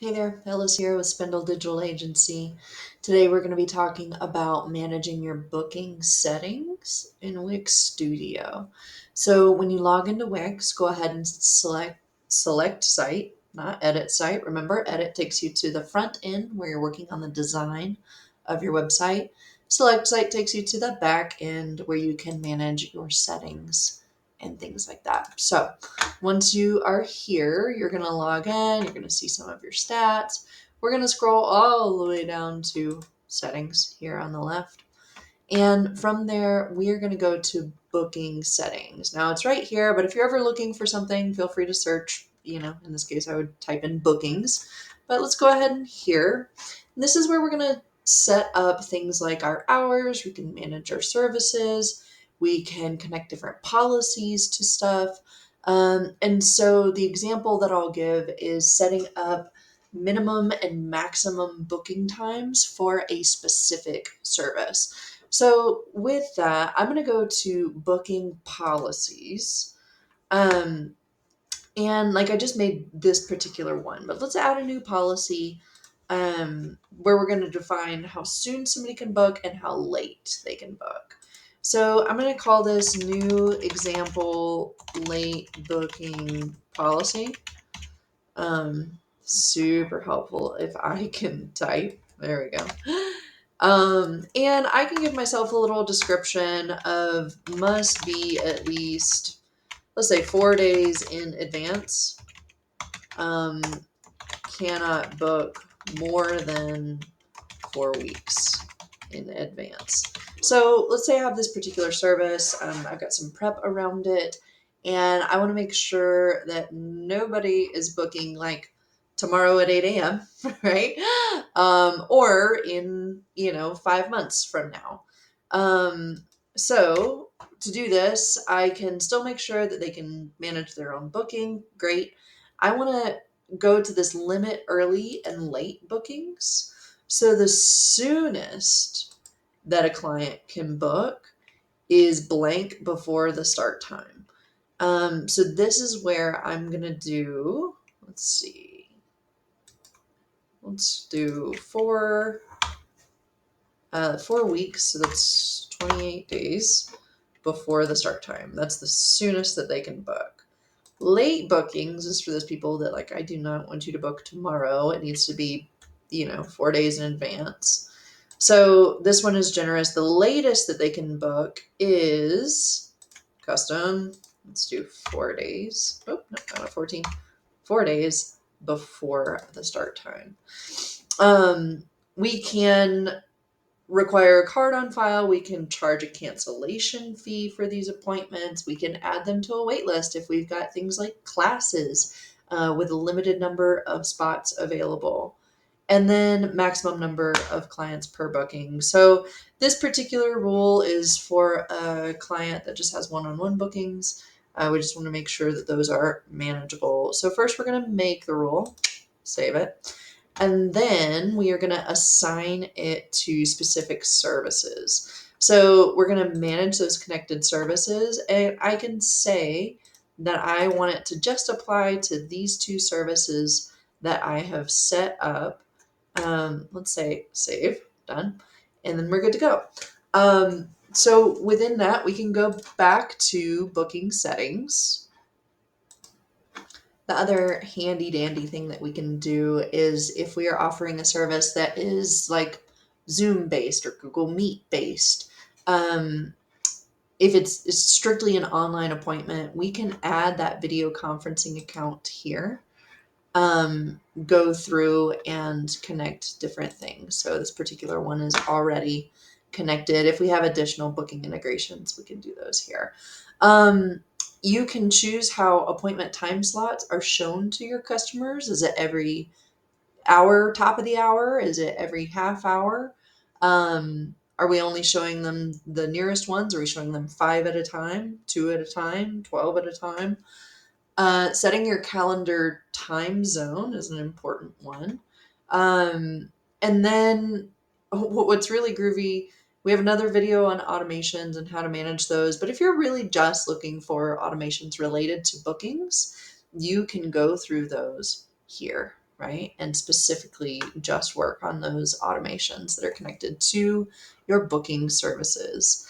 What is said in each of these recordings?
Hey there, Ellis here with Spindle Digital Agency. Today we're going to be talking about managing your booking settings in Wix Studio. So when you log into Wix, go ahead and select site, not edit site. Remember, edit takes you to the front end where you're working on the design of your website. Select site takes you to the back end where you can manage your settings and things like that. So once you are here, you're going to log in, you're going to see some of your stats. We're going to scroll all the way down to settings here on the left. And from there, we are going to go to booking settings. Now it's right here, but if you're ever looking for something, feel free to search. In this case, I would type in bookings. But let's go ahead and here. And this is where we're going to set up things like our hours. We can manage our services. We can connect different policies to stuff. And so the example that I'll give is setting up minimum and maximum booking times for a specific service. So with that, I'm going to go to booking policies. Um, and like I just made this particular one, but let's add a new policy where we're going to define how soon somebody can book and how late they can book. So I'm going to call this new example late booking policy. Super helpful if I can type. There we go. And I can give myself a little description of must be at least, let's say 4 days in advance. Um, cannot book more than 4 weeks in advance. So let's say I have this particular service. I've got some prep around it, and I want to make sure that nobody is booking like tomorrow at 8 a.m., right? Or in, 5 months from now. So to do this, I can still make sure that they can manage their own booking. Great. I want to go to this limit early and late bookings. So the soonest that a client can book is blank before the start time. So this is where I'm going to do, let's do 4 weeks. So that's 28 days before the start time. That's the soonest that they can book. Late bookings is for those people that like, I do not want you to book tomorrow. It needs to be, 4 days in advance. So this one is generous. The latest that they can book is custom. Let's do 4 days. Oh, no, not a 14. 4 days before the start time. We can require a card on file. We can charge a cancellation fee for these appointments. We can add them to a wait list if we've got things like classes with a limited number of spots available. And then maximum number of clients per booking. So this particular rule is for a client that just has one-on-one bookings. We just want to make sure that those are manageable. So first we're going to make the rule, save it. And then we are going to assign it to specific services. So we're going to manage those connected services. And I can say that I want it to just apply to these two services that I have set up. Let's say save, done. And then we're good to go. So within that, we can go back to booking settings. The other handy dandy thing that we can do is if we are offering a service that is like Zoom based or Google Meet based, if it's strictly an online appointment, we can add that video conferencing account here, go through and connect different things. So this particular one is already connected. If we have additional booking integrations, we can do those here. You can choose how appointment time slots are shown to your customers. Is it every hour, top of the hour? Is it every half hour? Are we only showing them the nearest ones? Are we showing them 5 at a time, 2 at a time, 12 at a time? Setting your calendar time zone is an important one. And then what's really groovy, we have another video on automations and how to manage those. But if you're really just looking for automations related to bookings, you can go through those here. right? And specifically just work on those automations that are connected to your booking services.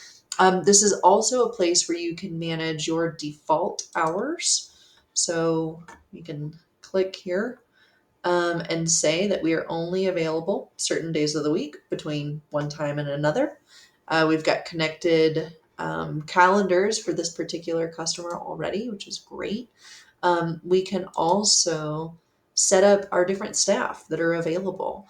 This is also a place where you can manage your default hours. So you can click here and say that we are only available certain days of the week between one time and another. We've got connected calendars for this particular customer already, which is great. We can also set up our different staff that are available.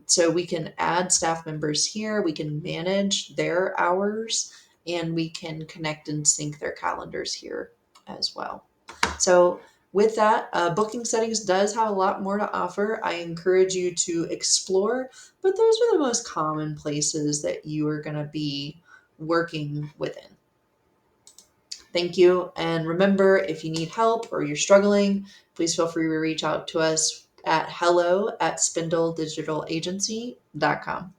So we can add staff members here, we can manage their hours, and we can connect and sync their calendars here as well. So with that, booking settings does have a lot more to offer. I encourage you to explore, but those are the most common places that you are going to be working within. Thank you. And remember, if you need help or you're struggling, please feel free to reach out to us at hello@spindledigitalagency.com.